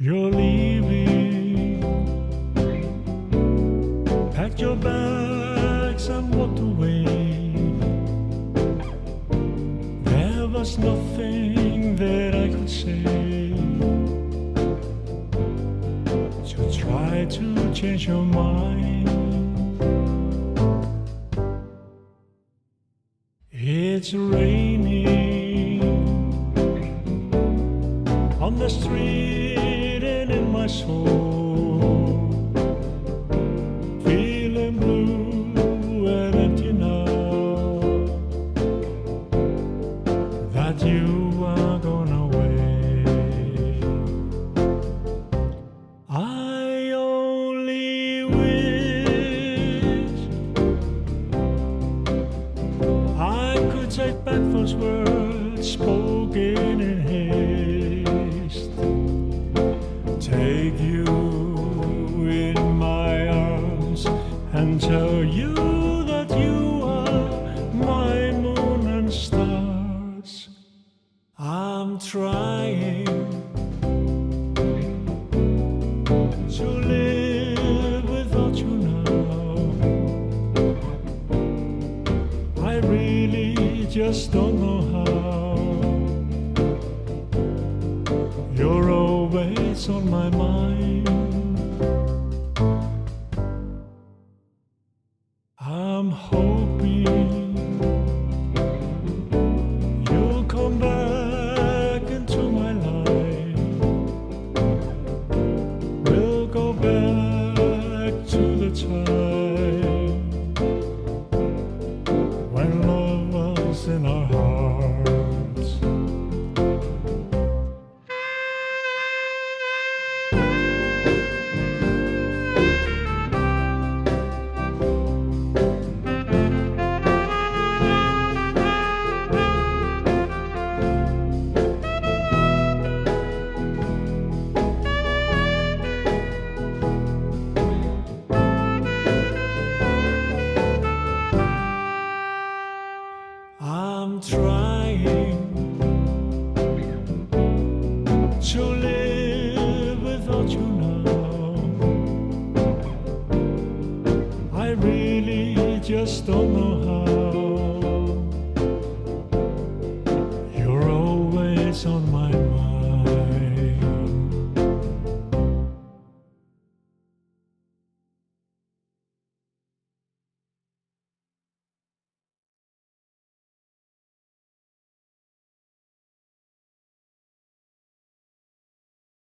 You're leaving. Packed your bags and walked away. There was nothing that I could say to try to change your mind. It's raining on the street and in my soul, feeling blue and empty now that you are gone away. I only wish I could take back those words spoken in haste, take you in my arms and tell you that you are my moon and stars. I'm trying to live without you now. I really just don't know how. You're always on my mind. I'm hoping you'll come back into my life. We'll go back to the time when love was in our hearts. I'm trying to live without you now. I really just don't know